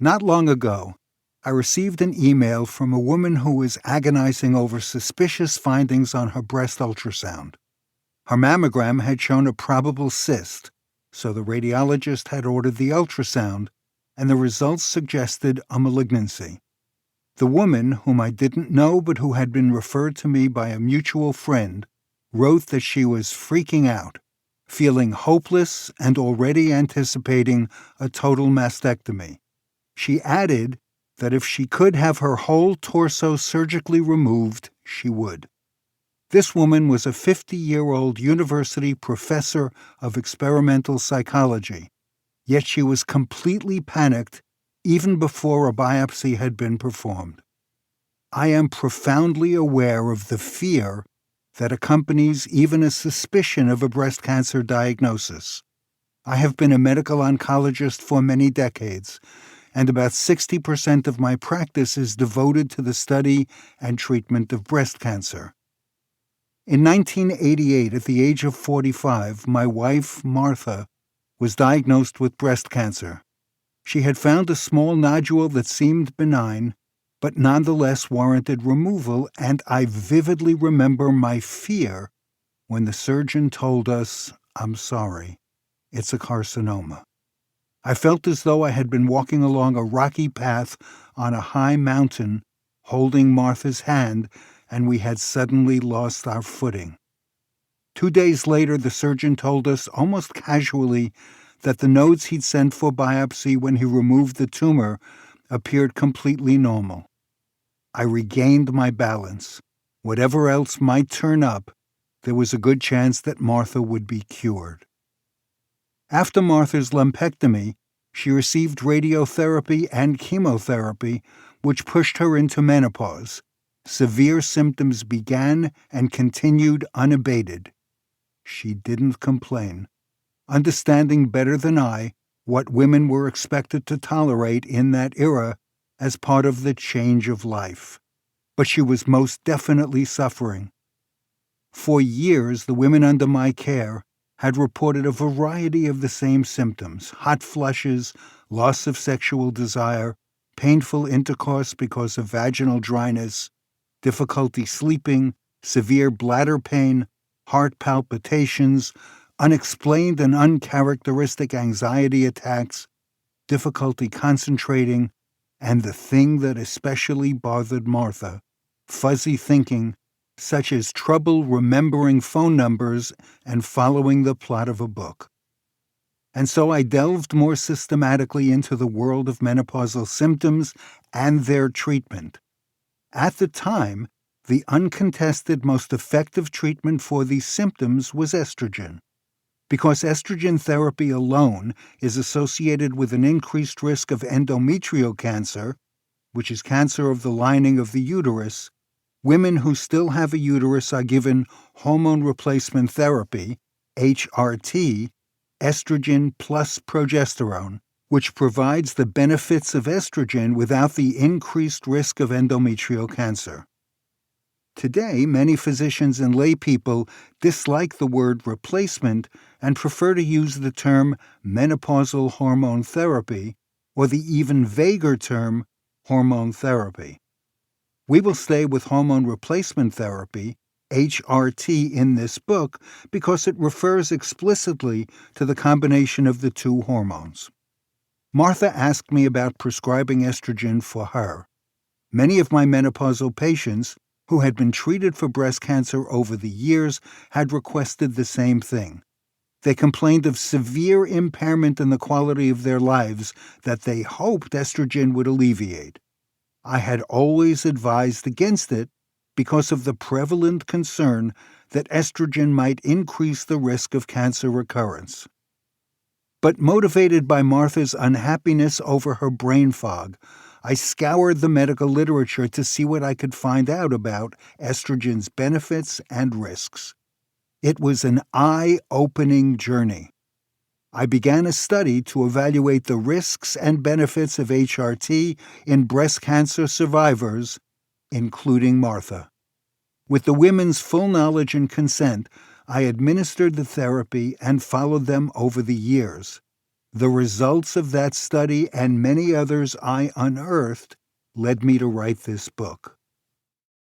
Not long ago, I received an email from a woman who was agonizing over suspicious findings on her breast ultrasound. Her mammogram had shown a probable cyst, so the radiologist had ordered the ultrasound, and the results suggested a malignancy. The woman, whom I didn't know but who had been referred to me by a mutual friend, wrote that she was freaking out, feeling hopeless and already anticipating a total mastectomy. She added that if she could have her whole torso surgically removed, she would. This woman was a 50-year-old university professor of experimental psychology, yet she was completely panicked even before a biopsy had been performed. I am profoundly aware of the fear that accompanies even a suspicion of a breast cancer diagnosis. I have been a medical oncologist for many decades, and about 60% of my practice is devoted to the study and treatment of breast cancer. In 1988, at the age of 45, my wife, Martha, was diagnosed with breast cancer. She had found a small nodule that seemed benign, but nonetheless warranted removal, and I vividly remember my fear when the surgeon told us, "I'm sorry, it's a carcinoma." I felt as though I had been walking along a rocky path on a high mountain, holding Martha's hand, and we had suddenly lost our footing. 2 days later, the surgeon told us, almost casually, that the nodes he'd sent for biopsy when he removed the tumor appeared completely normal. I regained my balance. Whatever else might turn up, there was a good chance that Martha would be cured. After Martha's lumpectomy, she received radiotherapy and chemotherapy, which pushed her into menopause. Severe symptoms began and continued unabated. She didn't complain, understanding better than I what women were expected to tolerate in that era as part of the change of life. But she was most definitely suffering. For years, the women under my care had reported a variety of the same symptoms: hot flushes, loss of sexual desire, painful intercourse because of vaginal dryness, difficulty sleeping, severe bladder pain, heart palpitations, unexplained and uncharacteristic anxiety attacks, difficulty concentrating, and the thing that especially bothered Martha, fuzzy thinking, such as trouble remembering phone numbers and following the plot of a book. And so I delved more systematically into the world of menopausal symptoms and their treatment. At the time, the uncontested most effective treatment for these symptoms was estrogen. Because estrogen therapy alone is associated with an increased risk of endometrial cancer, which is cancer of the lining of the uterus, women who still have a uterus are given hormone replacement therapy, HRT, estrogen plus progesterone, which provides the benefits of estrogen without the increased risk of endometrial cancer. Today, many physicians and laypeople dislike the word replacement and prefer to use the term menopausal hormone therapy or the even vaguer term hormone therapy. We will stay with hormone replacement therapy, HRT, in this book because it refers explicitly to the combination of the two hormones. Martha asked me about prescribing estrogen for her. Many of my menopausal patients who had been treated for breast cancer over the years had requested the same thing. They complained of severe impairment in the quality of their lives that they hoped estrogen would alleviate. I had always advised against it because of the prevalent concern that estrogen might increase the risk of cancer recurrence. But motivated by Martha's unhappiness over her brain fog, I scoured the medical literature to see what I could find out about estrogen's benefits and risks. It was an eye-opening journey. I began a study to evaluate the risks and benefits of HRT in breast cancer survivors, including Martha. With the women's full knowledge and consent, I administered the therapy and followed them over the years. The results of that study and many others I unearthed led me to write this book.